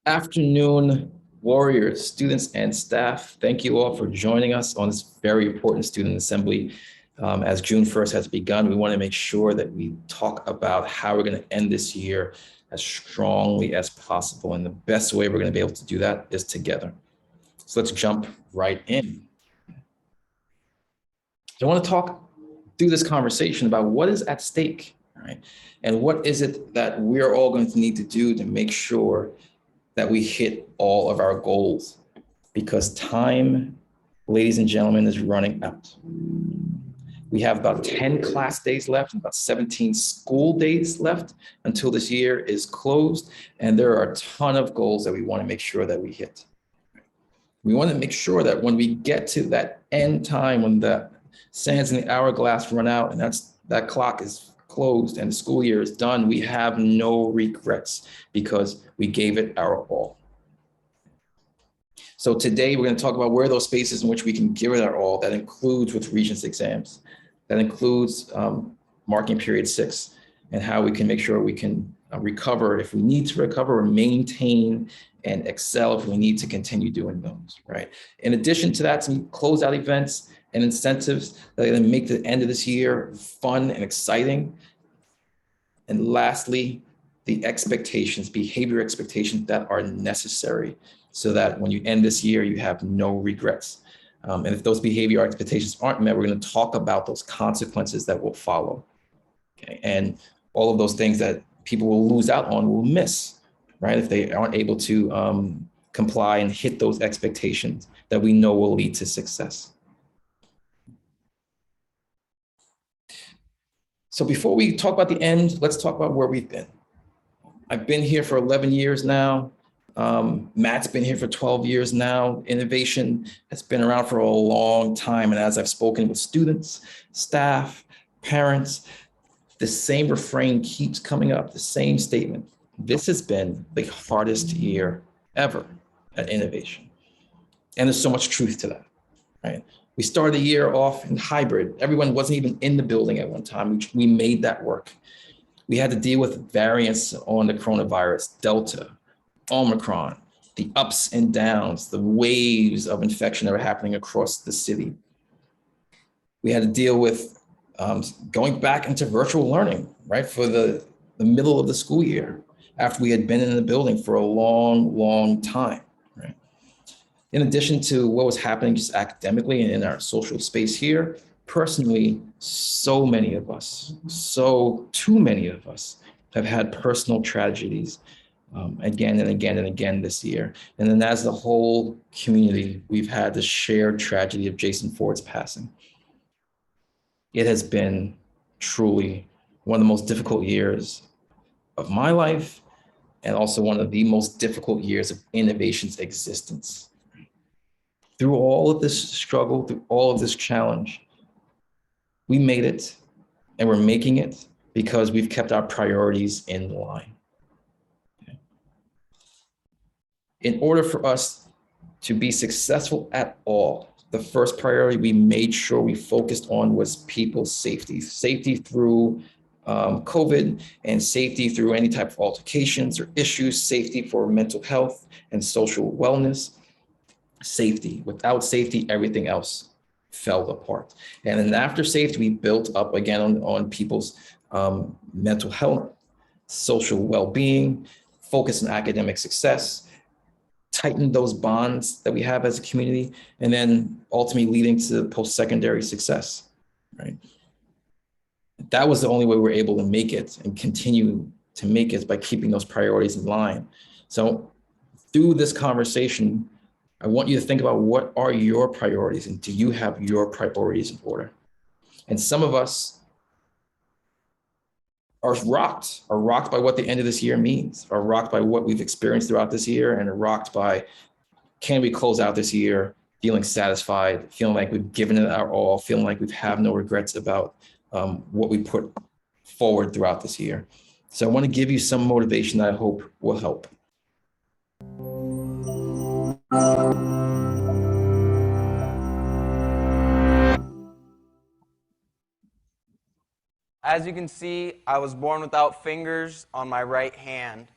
Afternoon, Warriors, students and staff. Thank you all for joining us on this very important student assembly. As June 1st has begun, we want to make sure that we talk about how we're going to end this year as strongly as possible. And the best way we're going to be able to do that is together. So let's jump right in. So I want to talk through this conversation about what is at stake, right? And what is it that we're all going to need to do to make sure that we hit all of our goals, because time, ladies and gentlemen, is running out. We have about 10 class days left and about 17 school days left until this year is closed. And there are a ton of goals that we want to make sure that we hit. We want to make sure that when we get to that end time, when the sands in the hourglass run out and that clock is closed and the school year is done, we have no regrets because we gave it our all. So today we're going to talk about where are those spaces in which we can give it our all. That includes with Regents exams. That includes marking period 6 and how we can make sure we can recover if we need to recover, or maintain and excel if we need to continue doing those, right? In addition to that, some closeout events and incentives that are going to make the end of this year fun and exciting. And lastly, the expectations, behavior expectations that are necessary so that when you end this year, you have no regrets. And if those behavior expectations aren't met, we're going to talk about those consequences that will follow. Okay? And all of those things that people will lose out on, will miss, right? If they aren't able to comply and hit those expectations that we know will lead to success. So before we talk about the end, let's talk about where we've been. I've been here for 11 years now. Matt's been here for 12 years now. Innovation has been around for a long time. And as I've spoken with students, staff, parents, the same refrain keeps coming up, the same statement. This has been the hardest year ever at Innovation. And there's so much truth to that, right? We started the year off in hybrid. Everyone wasn't even in the building at one time. We made that work. We had to deal with variants on the coronavirus, Delta, Omicron, the ups and downs, the waves of infection that were happening across the city. We had to deal with going back into virtual learning, right, for the middle of the school year after we had been in the building for a long, long time, right? In addition to what was happening just academically and in our social space here, personally, so many of us, too many of us have had personal tragedies again and again and again this year. And then as the whole community, we've had the shared tragedy of Jason Ford's passing. It has been truly one of the most difficult years of my life, and also one of the most difficult years of Innovation's existence. Through all of this struggle, through all of this challenge, we made it, and we're making it because we've kept our priorities in line. Okay. In order for us to be successful at all, the first priority we made sure we focused on was people's safety. Safety through COVID, and safety through any type of altercations or issues, safety for mental health and social wellness. Safety. Without safety, everything else fell apart. And then after safety, we built up again on people's mental health, social well-being, focus on academic success, tighten those bonds that we have as a community, and then ultimately leading to post-secondary success, right? That was the only way we're able to make it and continue to make it, by keeping those priorities in line. So through this conversation, I want you to think about what are your priorities, and do you have your priorities in order? And some of us are rocked by what the end of this year means, are rocked by what we've experienced throughout this year, and are rocked by, can we close out this year feeling satisfied, feeling like we've given it our all, feeling like we have no regrets about what we put forward throughout this year. So I want to give you some motivation that I hope will help. As you can see, I was born without fingers on my right hand.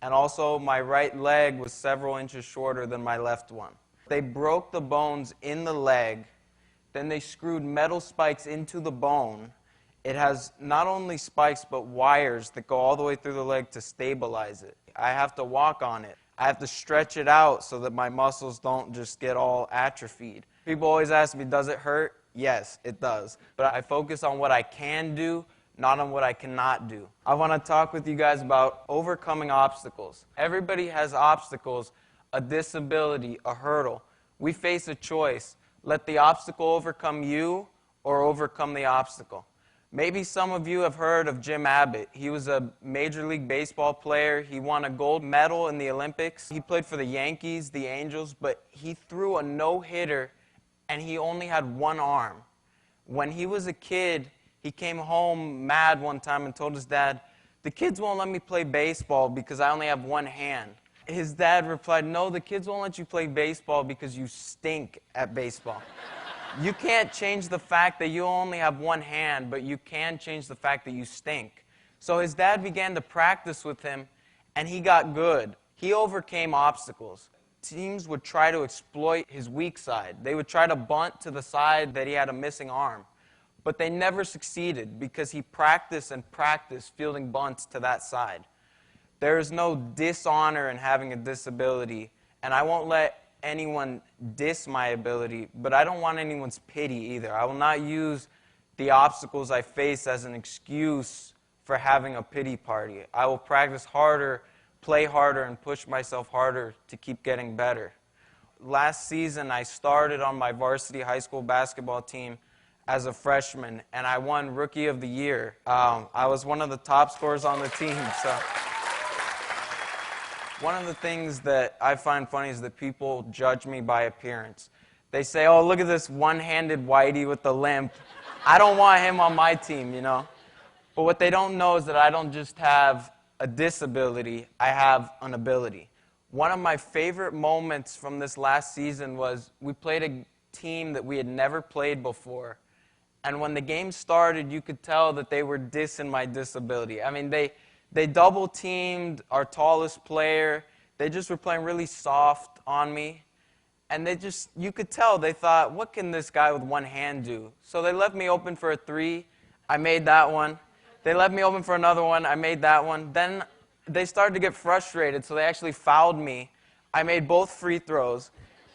And also, my right leg was several inches shorter than my left one. They broke the bones in the leg. Then they screwed metal spikes into the bone. It has not only spikes, but wires that go all the way through the leg to stabilize it. I have to walk on it. I have to stretch it out so that my muscles don't just get all atrophied. People always ask me, does it hurt? Yes, it does. But I focus on what I can do, not on what I cannot do. I want to talk with you guys about overcoming obstacles. Everybody has obstacles, a disability, a hurdle. We face a choice. Let the obstacle overcome you or overcome the obstacle. Maybe some of you have heard of Jim Abbott. He was a Major League Baseball player. He won a gold medal in the Olympics. He played for the Yankees, the Angels, but he threw a no-hitter and he only had one arm. When he was a kid, he came home mad one time and told his dad, "The kids won't let me play baseball because I only have one hand." His dad replied, "No, the kids won't let you play baseball because you stink at baseball." You can't change the fact that you only have one hand, but you can change the fact that you stink. So his dad began to practice with him, and he got good. He overcame obstacles. Teams would try to exploit his weak side. They would try to bunt to the side that he had a missing arm. But they never succeeded because he practiced and practiced fielding bunts to that side. There is no dishonor in having a disability, and I won't let anyone diss my ability, but I don't want anyone's pity either. I will not use the obstacles I face as an excuse for having a pity party. I will practice harder, play harder, and push myself harder to keep getting better. Last season, I started on my varsity high school basketball team as a freshman, and I won Rookie of the Year. I was one of the top scorers on the team, so... One of the things that I find funny is that people judge me by appearance. They say, "Oh, look at this one-handed whitey with the limp. I don't want him on my team, you know." But what they don't know is that I don't just have a disability, I have an ability. One of my favorite moments from this last season was we played a team that we had never played before. And when the game started, you could tell that they were dissing my disability. I mean, they double-teamed our tallest player. They just were playing really soft on me. And you could tell, they thought, what can this guy with one hand do? So they left me open for a three. I made that one. They left me open for another one. I made that one. Then they started to get frustrated, so they actually fouled me. I made both free throws.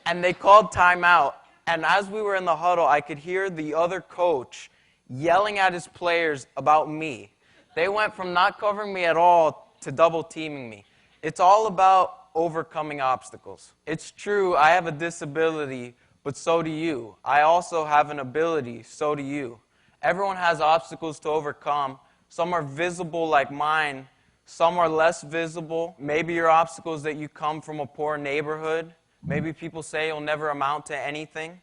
And they called timeout. And as we were in the huddle, I could hear the other coach yelling at his players about me. They went from not covering me at all to double-teaming me. It's all about overcoming obstacles. It's true, I have a disability, but so do you. I also have an ability, so do you. Everyone has obstacles to overcome. Some are visible like mine. Some are less visible. Maybe your obstacle is that you come from a poor neighborhood. Maybe people say you'll never amount to anything.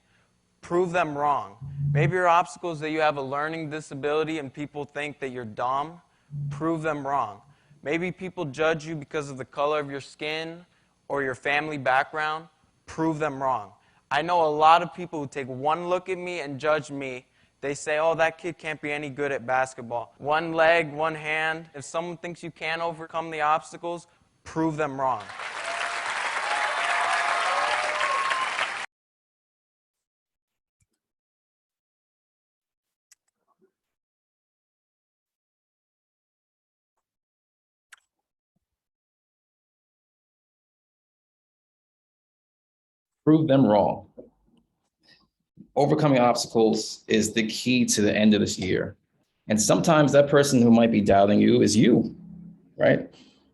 Prove them wrong. Maybe your obstacle is that you have a learning disability and people think that you're dumb. Prove them wrong. Maybe people judge you because of the color of your skin or your family background. Prove them wrong. I know a lot of people who take one look at me and judge me. They say, "Oh, that kid can't be any good at basketball. One leg, one hand." If someone thinks you can overcome the obstacles, prove them wrong. Prove them wrong. Overcoming obstacles is the key to the end of this year. And sometimes that person who might be doubting you is you, right?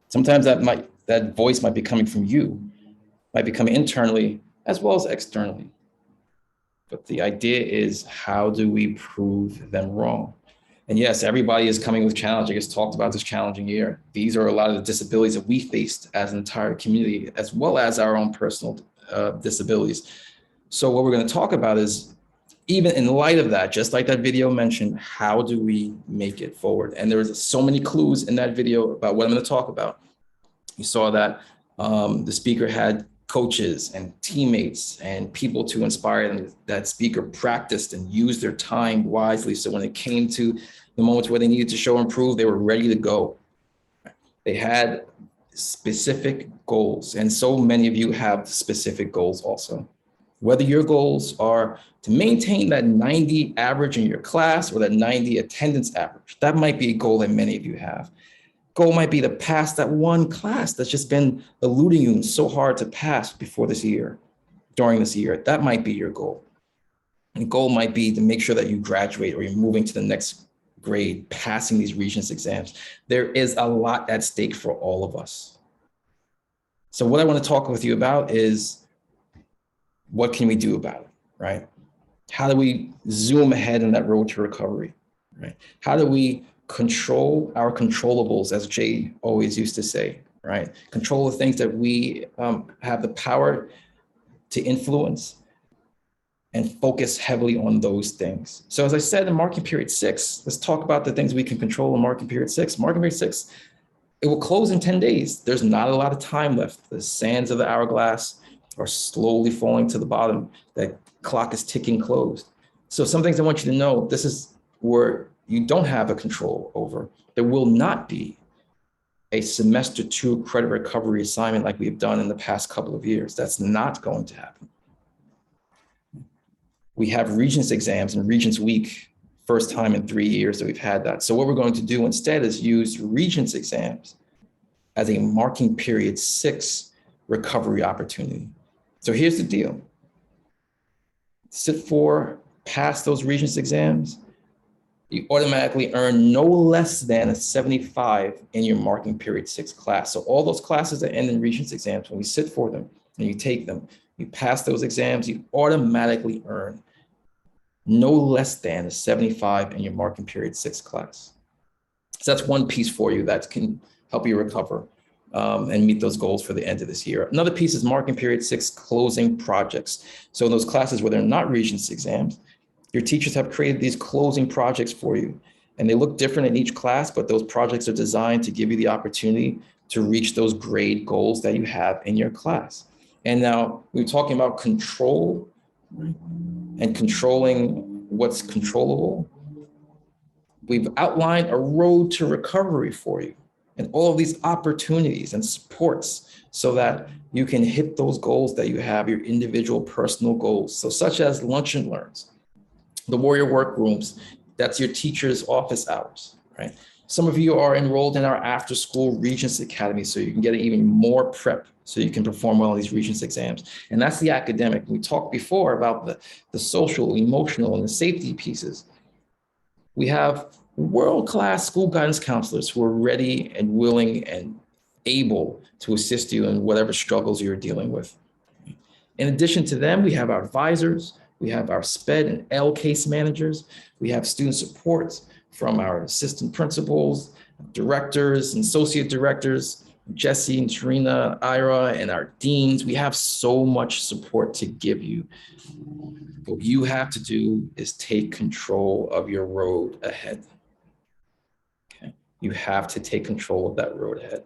Sometimes that voice might be coming from you, might be coming internally as well as externally. But the idea is, how do we prove them wrong? And yes, everybody is coming with challenge. I just talked about this challenging year. These are a lot of the disabilities that we faced as an entire community, as well as our own personal disabilities. So what we're going to talk about is, even in light of that, just like that video mentioned, how do we make it forward? And there's so many clues in that video about what I'm going to talk about. You saw that the speaker had coaches and teammates and people to inspire them. That speaker practiced and used their time wisely. So when it came to the moments where they needed to show and prove, they were ready to go. They had specific goals. And so many of you have specific goals also. Whether your goals are to maintain that 90 average in your class or that 90 attendance average, that might be a goal that many of you have. Goal might be to pass that one class that's just been eluding you so hard to pass before this year, during this year. That might be your goal. And goal might be to make sure that you graduate or you're moving to the next grade, passing these Regents exams. There is a lot at stake for all of us. So what I want to talk with you about is, what can we do about it, right? How do we zoom ahead in that road to recovery, right? How do we control our controllables, as Jay always used to say, right? Control the things that we have the power to influence and focus heavily on those things. So as I said in marking period 6, let's talk about the things we can control in marking period 6. Marking period 6, it will close in 10 days. There's not a lot of time left. The sands of the hourglass are slowly falling to the bottom. That clock is ticking closed. So some things I want you to know, this is where you don't have a control over. There will not be a semester 2 credit recovery assignment like we've done in the past couple of years. That's not going to happen. We have Regents exams and Regents Week, first time in 3 years that we've had that. So what we're going to do instead is use Regents exams as a marking period 6 recovery opportunity. So here's the deal. Sit for, pass those Regents exams, you automatically earn no less than a 75 in your marking period 6 class. So all those classes that end in Regents exams, when you sit for them and you take them, you pass those exams, you automatically earn no less than a 75 in your marking period 6 class. So that's one piece for you that can help you recover and meet those goals for the end of this year. Another piece is marking period 6 closing projects. So in those classes where they're not Regents exams, your teachers have created these closing projects for you. And they look different in each class, but those projects are designed to give you the opportunity to reach those grade goals that you have in your class. And now we're talking about control and controlling what's controllable. We've outlined a road to recovery for you and all of these opportunities and supports so that you can hit those goals that you have, your individual personal goals. So such as lunch and learns, the Warrior workrooms, that's your teacher's office hours, right? Some of you are enrolled in our after school Regents Academy, so you can get even more prep so you can perform well on these Regents exams. And that's the academic. We talked before about the social, emotional, and the safety pieces. We have world-class school guidance counselors who are ready and willing and able to assist you in whatever struggles you're dealing with. In addition to them, we have our advisors, we have our SPED and L case managers, we have student support from our assistant principals, directors and associate directors, Jesse and Tarina, Ira, and our deans. We have so much support to give you. What you have to do is take control of your road ahead. Okay? You have to take control of that road ahead.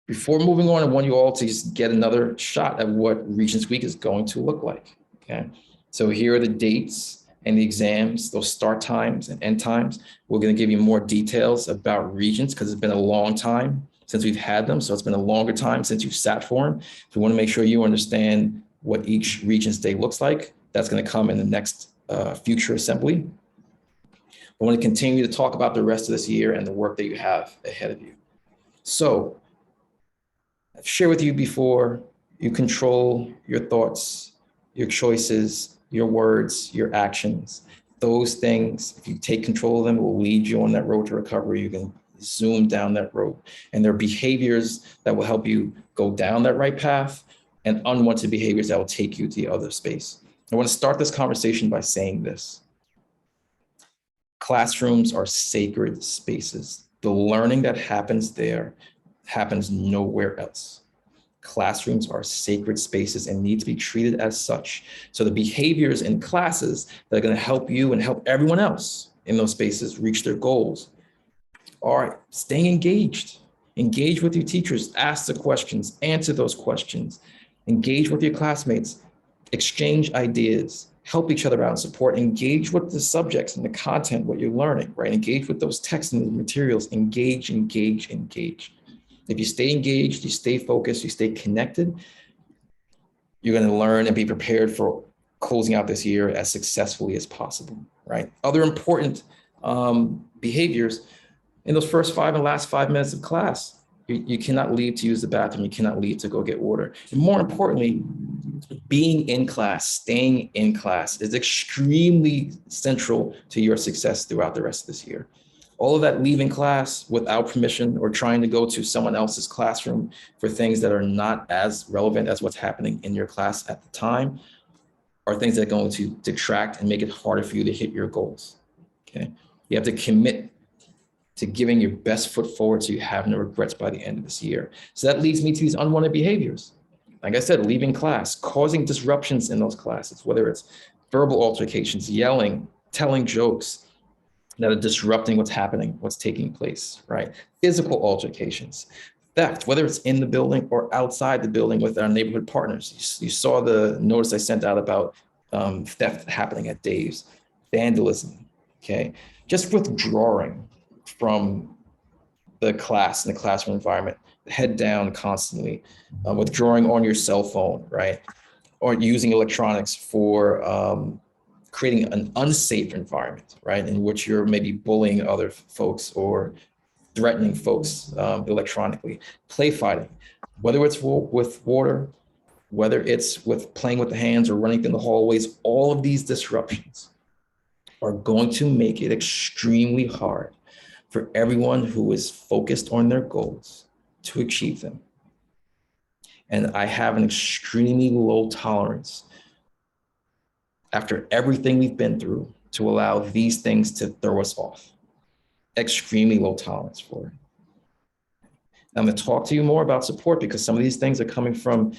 Before moving on, I want you all to just get another shot at what Regents Week is going to look like, okay? So here are the dates and the exams, those start times and end times. We're gonna give you more details about Regents because it's been a long time since we've had them. So it's been a longer time since you've sat for them. If you wanna make sure you understand what each Regents Day looks like, that's gonna come in the next future assembly. I wanna continue to talk about the rest of this year and the work that you have ahead of you. So, I've shared with you before, you control your thoughts, your choices, your words, your actions. Those things, if you take control of them, will lead you on that road to recovery. You can zoom down that road. And there are behaviors that will help you go down that right path and unwanted behaviors that will take you to the other space. I want to start this conversation by saying this. Classrooms are sacred spaces. The learning that happens there happens nowhere else. Classrooms are sacred spaces and need to be treated as such. So the behaviors in classes that are going to help you and help everyone else in those spaces reach their goals are staying engaged. Engage with your teachers, ask the questions, answer those questions, engage with your classmates, exchange ideas, help each other out and support, engage with the subjects and the content, what you're learning, right? Engage with those texts and the materials, engage, engage, engage. If you stay engaged, you stay focused, you stay connected, you're going to learn and be prepared for closing out this year as successfully as possible, right? Other important behaviors in those first last 5 minutes of class, you cannot leave to use the bathroom. You cannot leave to go get water. And more importantly, being in class, staying in class is extremely central to your success throughout the rest of this year. All of that leaving class without permission or trying to go to someone else's classroom for things that are not as relevant as what's happening in your class at the time are things that are going to detract and make it harder for you to hit your goals, okay? You have to commit to giving your best foot forward so you have no regrets by the end of this year. So that leads me to these unwanted behaviors. Like I said, leaving class, causing disruptions in those classes, whether it's verbal altercations, yelling, telling jokes that are disrupting what's happening, what's taking place, right? Physical altercations, theft, whether it's in the building or outside the building with our neighborhood partners. You saw the notice I sent out about theft happening at Dave's, vandalism, okay? Just withdrawing from the class and the classroom environment, head down constantly, withdrawing on your cell phone, right? Or using electronics for creating an unsafe environment, right? In which you're maybe bullying other folks or threatening folks electronically. Play fighting, whether it's with water, whether it's with playing with the hands or running through the hallways, all of these disruptions are going to make it extremely hard for everyone who is focused on their goals to achieve them. And I have an extremely low tolerance after everything we've been through to allow these things to throw us off. Extremely low tolerance for it. I'm going to talk to you more about support because some of these things are coming from,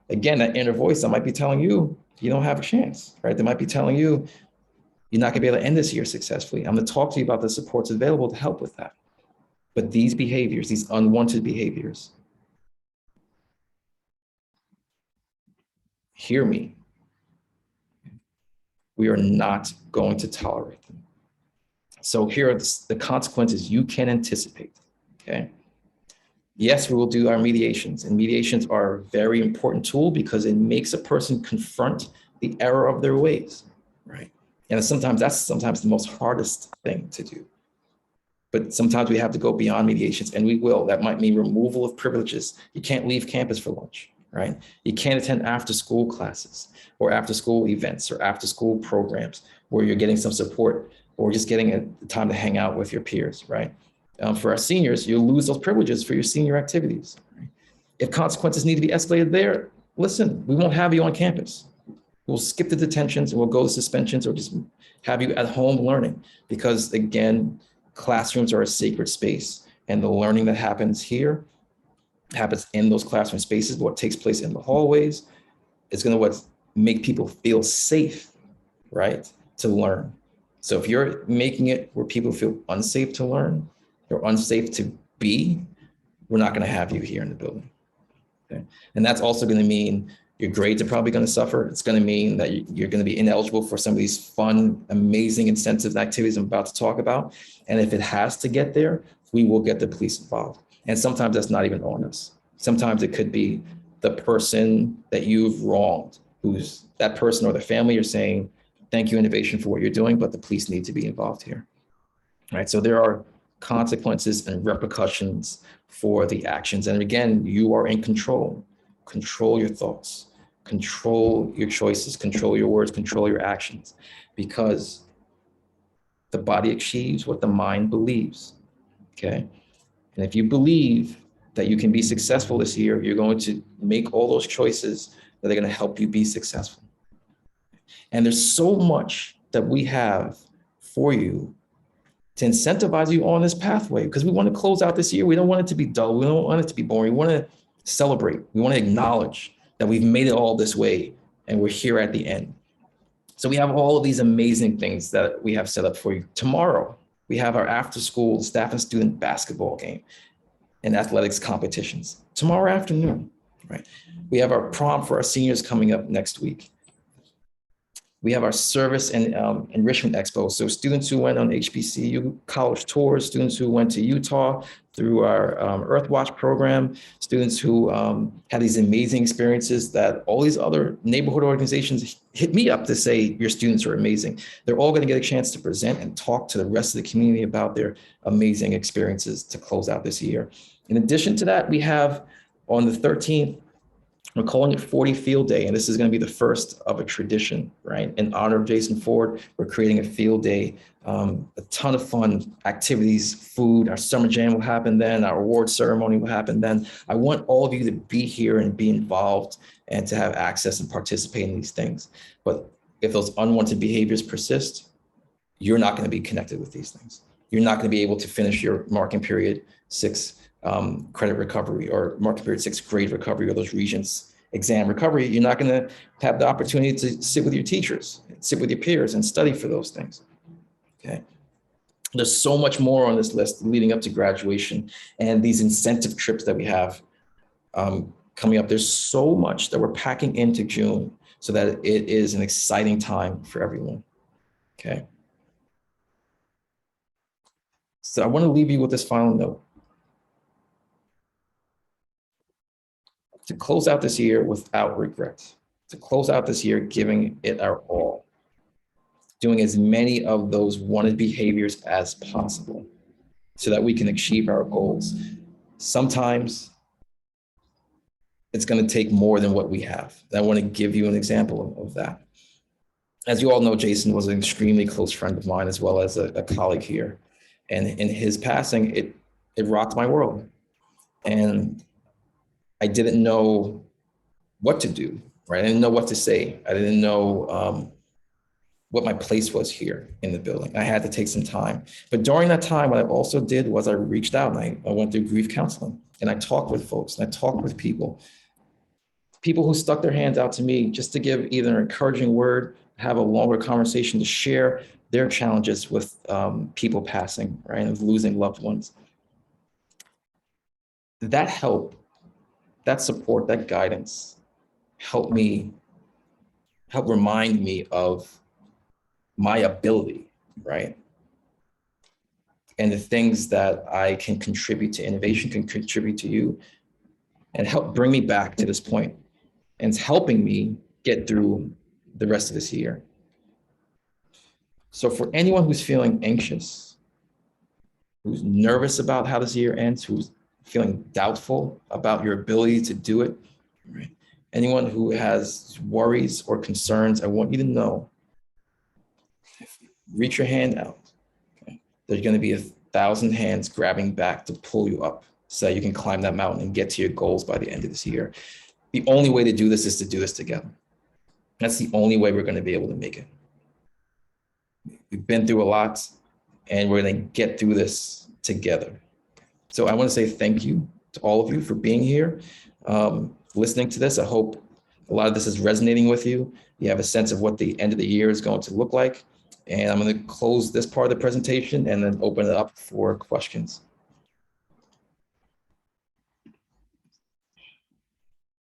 again, that inner voice that might be telling you, you don't have a chance, right? They might be telling you, you're not going to be able to end this year successfully. I'm going to talk to you about the supports available to help with that. But these behaviors, these unwanted behaviors, hear me. We are not going to tolerate them. So here are the consequences you can anticipate, okay? Yes, we will do our mediations, and mediations are a very important tool because it makes a person confront the error of their ways, right? And sometimes that's the most hardest thing to do. But sometimes we have to go beyond mediations, and we will. That might mean removal of privileges. You can't leave campus for lunch, right? You can't attend after school classes or after school events or after school programs where you're getting some support or just getting a time to hang out with your peers, right? For our seniors, you'll lose those privileges for your senior activities. Right? If consequences need to be escalated there, listen, we won't have you on campus. We'll skip the detentions and we'll go to suspensions or just have you at home learning because, again, classrooms are a sacred space and the learning that happens here happens in those classroom spaces. What takes place in the hallways is going to make people feel safe, right, to learn. So if you're making it where people feel unsafe to learn or unsafe to be, we're not going to have you here in the building. Okay? And that's also going to mean your grades are probably going to suffer. It's going to mean that you're going to be ineligible for some of these fun, amazing incentives and activities I'm about to talk about. And if it has to get there, we will get the police involved. And sometimes that's not even on us. Sometimes it could be the person that you've wronged, who's that person or the family you're saying, thank you, Innovation, for what you're doing, but the police need to be involved here. Right? So there are consequences and repercussions for the actions. And again, you are in control. Control your thoughts, control your choices, control your words, control your actions, because the body achieves what the mind believes, okay? And if you believe that you can be successful this year, you're going to make all those choices that are going to help you be successful. And there's so much that we have for you to incentivize you on this pathway because we want to close out this year. We don't want it to be dull. We don't want it to be boring. We want to celebrate. We want to acknowledge that we've made it all this way and we're here at the end. So we have all of these amazing things that we have set up for you. Tomorrow, we have our after school staff and student basketball game and athletics competitions. Tomorrow afternoon, right? We have our prom for our seniors coming up next week. We have our service and enrichment expo. So students who went on HBCU college tours, students who went to Utah through our Earthwatch program, students who had these amazing experiences that all these other neighborhood organizations hit me up to say, your students are amazing. They're all going to get a chance to present and talk to the rest of the community about their amazing experiences to close out this year. In addition to that, we have on the 13th, we're calling it 40 Field Day, and this is going to be the first of a tradition, right? In honor of Jason Ford, we're creating a field day, a ton of fun activities, food. Our summer jam will happen then. Our award ceremony will happen then. I want all of you to be here and be involved and to have access and participate in these things. But if those unwanted behaviors persist, you're not going to be connected with these things. You're not going to be able to finish your marking period 6 credit recovery or marking period 6 grade recovery or those Regents exam recovery. You're not going to have the opportunity to sit with your teachers, sit with your peers and study for those things. Okay. There's so much more on this list leading up to graduation and these incentive trips that we have coming up. There's so much that we're packing into June so that it is an exciting time for everyone. Okay. So I want to leave you with this final note. To close out this year without regrets, to close out this year giving it our all, doing as many of those wanted behaviors as possible so that we can achieve our goals. Sometimes it's going to take more than what we have. And I want to give you an example of that. As you all know, Jason was an extremely close friend of mine, as well as a colleague here. And in his passing, it rocked my world. And I didn't know what to do, right? I didn't know what to say. I didn't know what my place was here in the building. I had to take some time. But during that time, what I also did was I reached out and I went through grief counseling and I talked with folks and I talked with people who stuck their hands out to me just to give either an encouraging word, have a longer conversation to share their challenges with people passing, right? And losing loved ones. That help, that support, that guidance help remind me of my ability, right? And the things that I can contribute to innovation, can contribute to you, and help bring me back to this point. And it's helping me get through the rest of this year. So for anyone who's feeling anxious, who's nervous about how this year ends, who's feeling doubtful about your ability to do it, right? Anyone who has worries or concerns, I want you to know, reach your hand out. Okay? There's going to be 1,000 hands grabbing back to pull you up so that you can climb that mountain and get to your goals by the end of this year. The only way to do this is to do this together. That's the only way we're going to be able to make it. We've been through a lot and we're going to get through this together. So I want to say thank you to all of you for being here, listening to this. I hope a lot of this is resonating with you. You have a sense of what the end of the year is going to look like. And I'm going to close this part of the presentation and then open it up for questions.